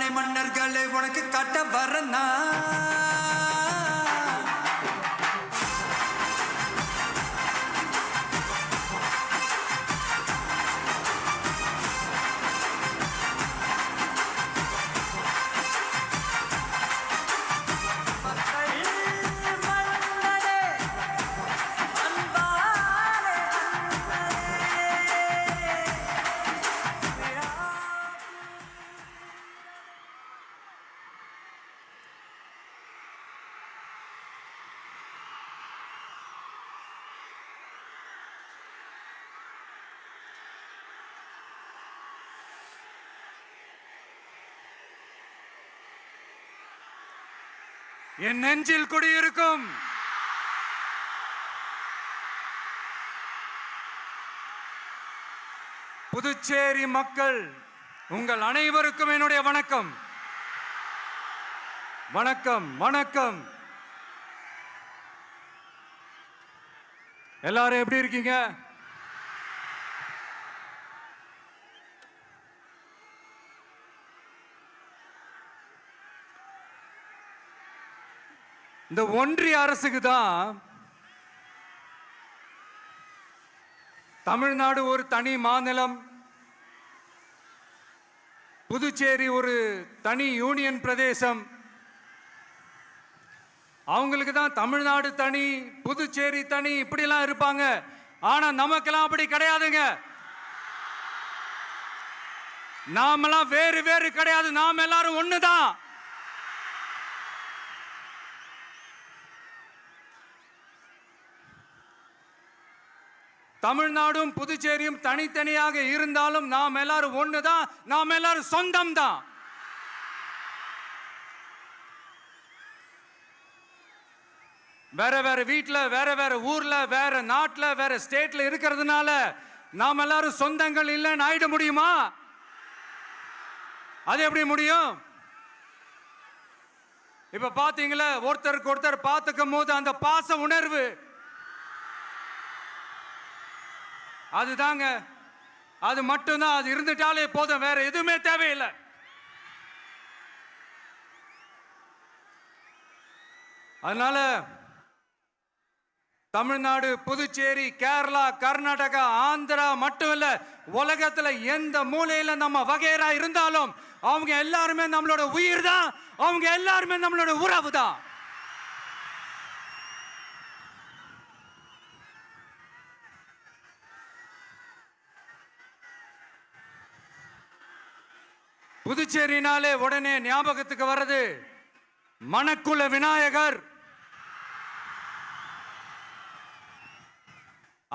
மண்ணை மன்னர்களை உனக்கு காட்ட வரனா என் நெஞ்சில் குடியிருக்கும் புதுச்சேரி மக்கள் உங்கள் அனைவருக்கும் என்னுடைய வணக்கம். வணக்கம் வணக்கம். எல்லாரும் எப்படி இருக்கீங்க? இந்த ஒன்றிய அரசுக்கு தான் தமிழ்நாடு ஒரு தனி மாநிலம், புதுச்சேரி ஒரு தனி யூனியன் பிரதேசம். அவங்களுக்கு தான் தமிழ்நாடு தனி, புதுச்சேரி தனி, இப்படிலாம் இருப்பாங்க. ஆனா நமக்கெல்லாம் அப்படி கிடையாதுங்க. நாமெல்லாம் வேறு வேறு கிடையாது. நாம் எல்லாரும் ஒண்ணுதான். தமிழ்நாடும் புதுச்சேரியும் தனித்தனியாக இருந்தாலும் நாம் எல்லாரும் ஒண்ணுதான். நாம் எல்லாரும் சொந்தம் தான். வேற வேற வீட்டுல, வேற வேற ஊர்ல, வேற நாட்டுல, வேற ஸ்டேட்ல இருக்கிறதுனால நாம் எல்லாரும் சொந்தங்கள் இல்லைன்னு ஆயிட முடியுமா? அது எப்படி முடியும்? இப்ப பாத்தீங்களா, ஒருத்தருக்கு ஒருத்தர் பார்த்துக்கும் போது அந்த பாச உணர்வு, அதுதாங்க. அது மட்டும்தான். அது இருந்துட்டாலே போதும், வேற எதுவுமே தேவையில்லை. அதனால தமிழ்நாடு, புதுச்சேரி, கேரளா, கர்நாடகா, ஆந்திரா மட்டும் இல்ல, உலகத்துல எந்த மூலையில நம்ம வகைரா இருந்தாலும் அவங்க எல்லாருமே நம்மளோட உயிர் தான். அவங்க எல்லாருமே நம்மளோட உறவு தான். புதுச்சேரினாலே உடனே ஞாபகத்துக்கு வர்றது மணக்குள விநாயகர்,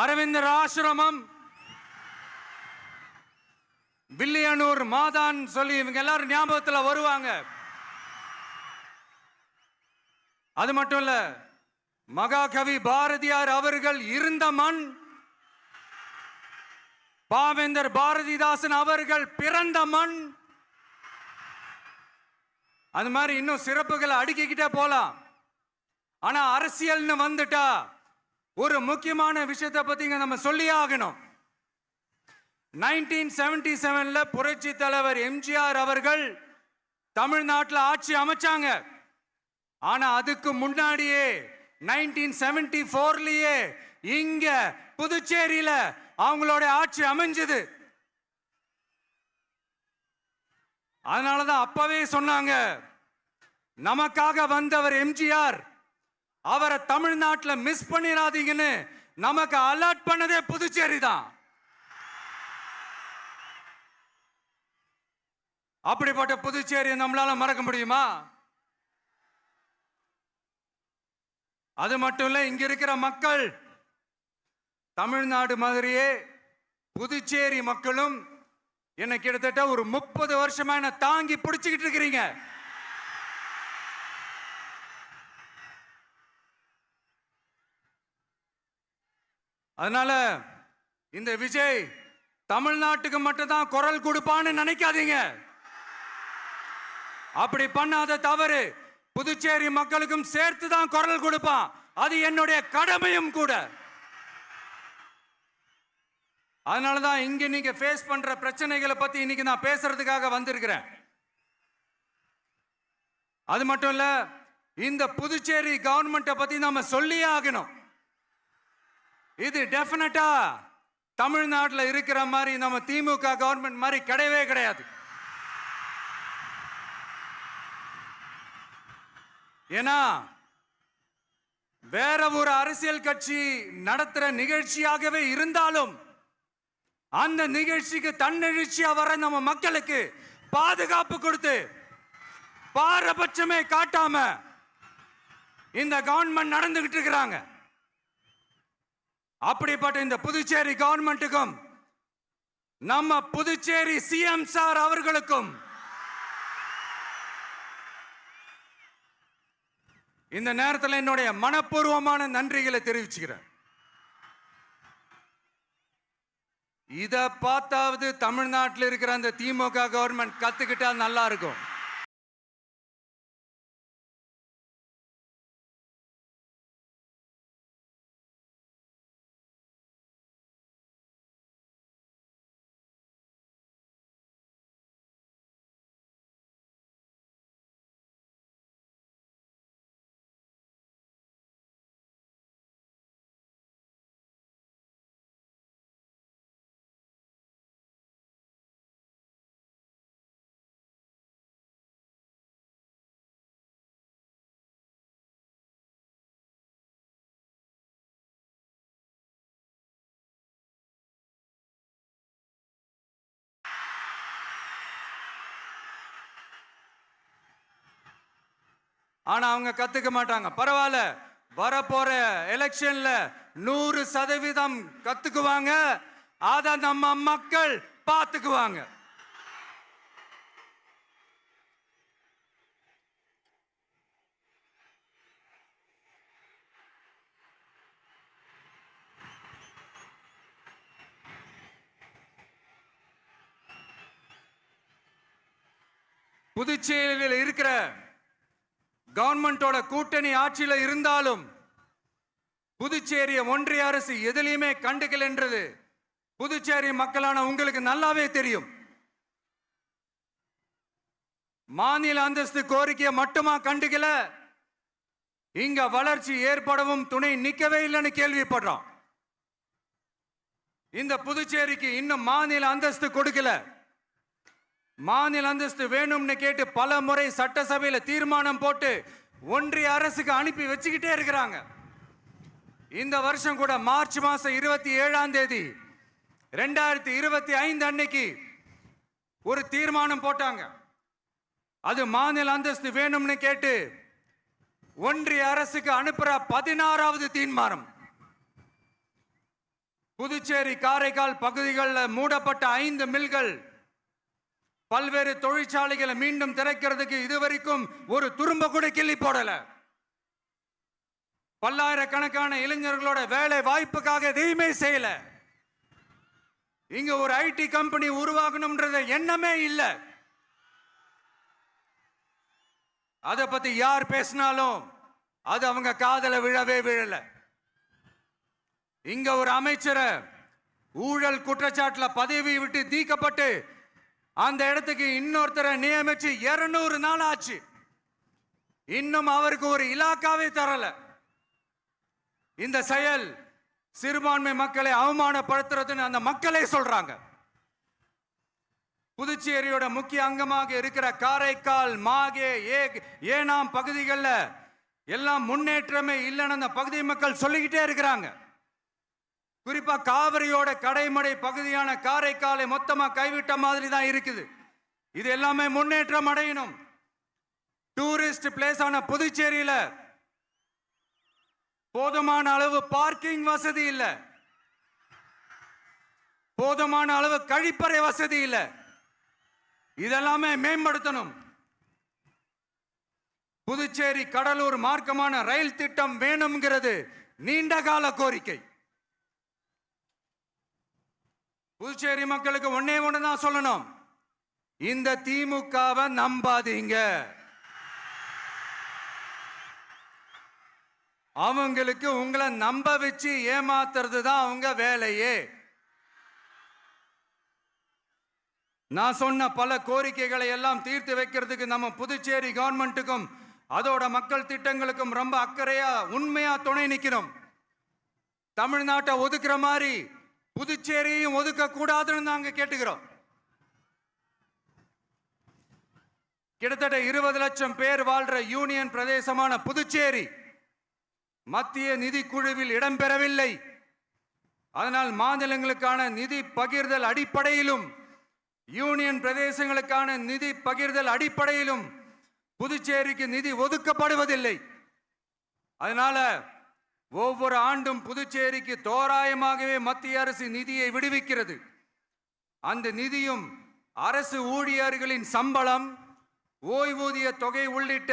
அரவிந்தர் ஆசிரமம், வில்லியனூர் மாதான் சொல்லி இவங்க எல்லாரும் ஞாபகத்தில் வருவாங்க. அது மட்டும் இல்ல, மகாகவி பாரதியார் அவர்கள் இருந்த மண், பாவேந்தர் பாரதிதாசன் அவர்கள் பிறந்த மண். அது மாதிரி இன்னும் சிறப்புகளை அடுக்கிக்கிட்டே போலாம். ஆனா அரசியல்னு வந்துட்டா ஒரு முக்கியமான விஷயத்தை பத்தி நம்ம சொல்லி ஆகணும். 1977ல புரட்சி தலைவர் எம்ஜிஆர் அவர்கள் தமிழ்நாட்டில் ஆட்சி அமைச்சாங்க. ஆனா அதுக்கு முன்னாடியே 1974லயே இங்க புதுச்சேரியில அவங்களோட ஆட்சி அமைஞ்சது. அதனாலதான் அப்பவே சொன்னாங்க, நமக்காக வந்தவர் எம்ஜிஆர், அவரை தமிழ்நாட்டில் மிஸ் பண்ணிடாதீங்கன்னு நமக்கு அலர்ட் பண்ணதே புதுச்சேரி தான். அப்படிப்பட்ட புதுச்சேரியை நம்மளால மறக்க முடியுமா? அது மட்டும் இல்ல, இங்க இருக்கிற மக்கள் தமிழ்நாடு மாதிரியே புதுச்சேரி மக்களும் என்ன கிட்டத்தட்ட ஒரு 30 வருஷமா என்ன தாங்கி பிடிச்சுக்கிட்டு இருக்கிறீங்க. அதனால இந்த விஜய் தமிழ்நாட்டுக்கு மட்டும்தான் குரல் கொடுப்பான்னு நினைக்காதீங்க. அப்படி பண்ணாத தவறு. புதுச்சேரி மக்களுக்கும் சேர்த்து தான் குரல் கொடுப்பான். அது என்னுடைய கடமையும் கூட. அதனாலதான் இங்க நீங்க ஃபேஸ் பண்ற பிரச்சனைகளை பத்தி இன்னைக்கு நான் பேசுறதுக்காக வந்திருக்கிறேன். அது மட்டும் இல்ல, இந்த புதுச்சேரி கவர்மெண்ட்டை பத்தி நாம சொல்லியே ஆகணும். இது டெஃபினட்டா தமிழ்நாட்டில் இருக்கிற மாதிரி நம்ம திமுக கவர்மெண்ட் மாதிரி கிடையவே கிடையாது. ஏன்னா வேற ஒரு அரசியல் கட்சி நடத்துற நிகழ்ச்சியாகவே இருந்தாலும் அந்த நிகழ்ச்சிக்கு தன்னெழுச்சியா வர நம்ம மக்களுக்கு பாதுகாப்பு கொடுத்து பாரபட்சமே காட்டாம இந்த கவர்மெண்ட் நடந்துகிட்டு இருக்கிறாங்க. அப்படிப்பட்ட இந்த புதுச்சேரி கவர்மெண்ட்டுக்கும் நம்ம புதுச்சேரி சிஎம் சார் அவர்களுக்கும் இந்த நேரத்தில் என்னுடைய மனப்பூர்வமான நன்றிகளை தெரிவிச்சுக்கிறேன். இத பார்த்தாவது தமிழ்நாட்டில் இருக்கிற அந்த திமுக கவர்மெண்ட் கத்துக்கிட்டா நல்லா இருக்கும். ஆனா அவங்க கத்துக்க மாட்டாங்க. பரவாயில்ல, வரப்போற எலெக்ஷன்ல 100% கத்துக்குவாங்க. அத நம்ம மக்கள் பார்த்துக்குவாங்க. புதுச்சேரியில் இருக்கிற கவர்மெண்டோட கூட்டணி ஆட்சியில் இருந்தாலும் புதுச்சேரிய ஒன்றிய அரசு எதிலையுமே கண்டுக்கல என்றது புதுச்சேரி மக்களான உங்களுக்கு நல்லாவே தெரியும். மாநில அந்தஸ்து கோரிக்கையை மட்டுமா கண்டுக்கல, இங்க வளர்ச்சி ஏற்படவும் துணை நிக்கவே இல்லைன்னு கேள்விப்படுறோம். இந்த புதுச்சேரிக்கு இன்னும் மாநில அந்தஸ்து கொடுக்கல. மாநில அந்தஸ்து வேணும்னு கேட்டு பல முறை சட்டசபையில தீர்மானம் போட்டு ஒன்றிய அரசுக்கு அனுப்பி வச்சுக்கிட்டே இருக்கிறாங்க. இந்த வருஷம் கூட மார்ச் மாசம் 27ஆம் தேதி 2025 அன்னைக்கு ஒரு தீர்மானம் போட்டாங்க. அது மாநில அந்தஸ்து வேணும்னு கேட்டு ஒன்றிய அரசுக்கு அனுப்புற 16வது தீர்மானம். புதுச்சேரி காரைக்கால் பகுதிகளில் மூடப்பட்ட 5 மில்கள், பல்வேறு தொழிற்சாலைகளை மீண்டும் திறக்கிறதுக்கு இதுவரைக்கும் ஒரு துரும்ப கூட கிள்ளி போடல. பல்லாயிரக்கணக்கான இளைஞர்களோட வேலை வாய்ப்புக்காக எதையுமே செய்யல. இங்க ஒரு ஐடி கம்பெனி உருவாகணும்ன்றது எண்ணமே இல்லை. அதை பத்தி யார் பேசினாலும் அது அவங்க காதல விழவே விழல. இங்க ஒரு அமைச்சரை ஊழல் குற்றச்சாட்டுல பதவி விட்டு நீக்கப்பட்டு அந்த இடத்துக்கு இன்னொருத்தரை நியமிச்சு 200 நாள் ஆச்சு. இன்னும் அவருக்கு ஒரு இலாக்காவே தரல. இந்த செயல் சிறுபான்மை மக்களை அவமானப்படுத்துறதுன்னு அந்த மக்களே சொல்றாங்க. புதுச்சேரியோட முக்கிய அங்கமாக இருக்கிற காரைக்கால், மாகே, ஏனாம் பகுதிகளில் எல்லாம் முன்னேற்றமே இல்லைன்னு அந்த பகுதி மக்கள் சொல்லிக்கிட்டே இருக்கிறாங்க. குறிப்பா காவிரியோட கடைமடை பகுதியான காரைக்காலை மொத்தமா கைவிட்ட மாதிரி தான் இருக்குது. இது எல்லாமே முன்னேற்றம் அடையணும். டூரிஸ்ட் பிளேஸ் ஆன புதுச்சேரியில போதுமான அளவு பார்க்கிங் வசதி இல்லை, போதுமான அளவு கழிப்பறை வசதி இல்லை. இதெல்லாமே மேம்படுத்தணும். புதுச்சேரி கடலூர் மார்க்கமான ரயில் திட்டம் வேணும்ங்கிறது நீண்ட கால கோரிக்கை. புதுச்சேரி மக்களுக்கு ஒன்னே ஒண்ணுதான் சொல்லணும், இந்த திமுகவை நம்பாதீங்க. அவங்களுக்கு உங்களை நம்ப வச்சு ஏமாத்துறது தான் அவங்க வேலையே. நான் சொன்ன பல கோரிக்கைகளை எல்லாம் தீர்த்து வைக்கிறதுக்கு நம்ம புதுச்சேரி கவர்மெண்ட்டுக்கும் அதோட மக்கள் திட்டங்களுக்கும் ரொம்ப அக்கறையா உண்மையா துணை நிற்கிறோம். தமிழ்நாட்டை ஒதுக்குற மாதிரி புதுச்சேரியும் ஒதுக்க கூடாதுன்னு நாங்க கேட்டுக்கிறோம். கிட்டத்தட்ட 20 லட்சம் பேர் வாழ்ற யூனியன் பிரதேசமான புதுச்சேரி மத்திய நிதி குழுவில் இடம்பெறவில்லை. அதனால் மாநிலங்களுக்கான நிதி பகிர்தல் அடிப்படையிலும் யூனியன் பிரதேசங்களுக்கான நிதி பகிர்தல் அடிப்படையிலும் புதுச்சேரிக்கு நிதி ஒதுக்கப்படுவதில்லை. அதனால ஒவ்வொரு ஆண்டும் புதுச்சேரிக்கு தோராயமாகவே மத்திய அரசு நிதியை விடுவிக்கிறது. அந்த நிதியும் அரசு ஊழியர்களின் சம்பளம், ஓய்வூதிய தொகை உள்ளிட்ட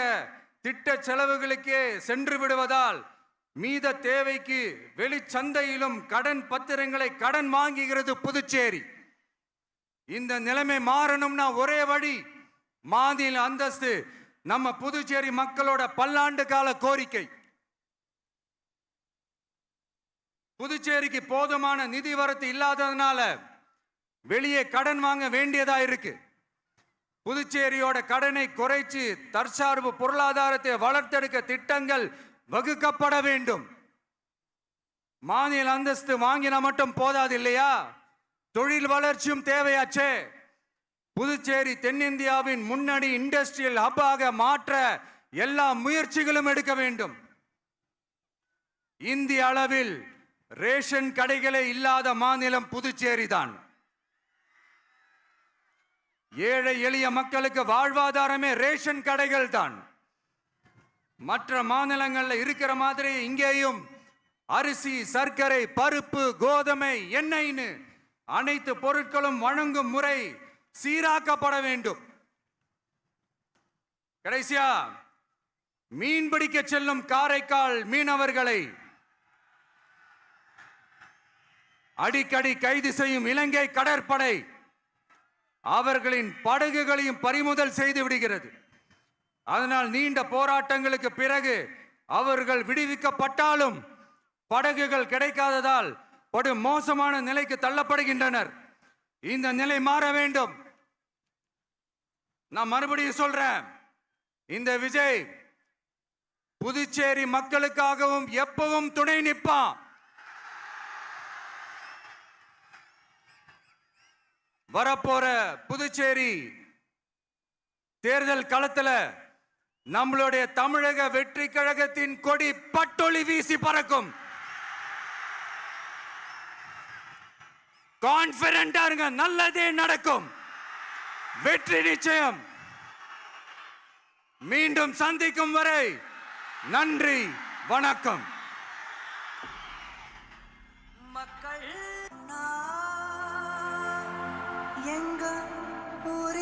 திட்ட செலவுகளுக்கே சென்று விடுவதால் மீத தேவைக்கு வெளிச்சந்தையிலும் கடன் பத்திரங்களை கடன் வாங்குகிறது புதுச்சேரி. இந்த நிலைமை மாறணும்னா ஒரே வழி மாநில அந்தஸ்து நம்ம புதுச்சேரி மக்களோட பல்லாண்டு கால கோரிக்கை. புதுச்சேரிக்கு போதுமான நிதி வரத்து இல்லாததுனால வெளியே கடன் வாங்க வேண்டியதா இருக்கு. புதுச்சேரியோட கடனை குறைச்சு தற்சார்பு பொருளாதாரத்தை வளர்த்தெடுக்க திட்டங்கள் வகுக்கப்பட வேண்டும். மாநில அந்தஸ்து வாங்கினா மட்டும் போதாது இல்லையா, தொழில் வளர்ச்சியும் தேவையாச்சே. புதுச்சேரி தென்னிந்தியாவின் முன்னணி இண்டஸ்ட்ரியல் ஹப்பாக மாற்ற எல்லா முயற்சிகளும் எடுக்க வேண்டும். இந்திய அளவில் ரேஷன் கடைகளே இல்லாத மாநிலம் புதுச்சேரி தான். ஏழை எளிய மக்களுக்கு வாழ்வாதாரமே ரேஷன் கடைகள் தான். மற்ற மாநிலங்கள்ல இருக்கிற மாதிரி இங்கேயும் அரிசி, சர்க்கரை, பருப்பு, கோதுமை, எண்ணெய்னு அனைத்து பொருட்களும் வழங்கும் முறை சீராக்கப்பட வேண்டும். கடைசியா மீன்பிடிக்க செல்லும் காரைக்கால் மீனவர்களை அடிக்கடி கைது செய்யும் இலங்கை கடற்படை அவர்களின் படகுகளையும் பறிமுதல் செய்து விடுகிறது. அதனால் நீண்ட போராட்டங்களுக்கு பிறகு அவர்கள் விடுவிக்கப்பட்டாலும் படகுகள் கிடைக்காததால் படு மோசமான நிலைக்கு தள்ளப்படுகின்றனர். இந்த நிலை மாற வேண்டும். நான் மறுபடியும் சொல்றேன், இந்த விஜய் புதுச்சேரி மக்களுக்காகவும் எப்பவும் துணை நிற்பான். வரப்போற புதுச்சேரி தேர்தல் களத்துல நம்மளுடைய தமிழக வெற்றி கழகத்தின் கொடி பட்டொளி வீசி பறக்கும். கான்பிடென்டா இருங்க, நல்லதே நடக்கும், வெற்றி நிச்சயம். மீண்டும் சந்திக்கும் வரை நன்றி, வணக்கம். மக்கள் எங்க ஊரே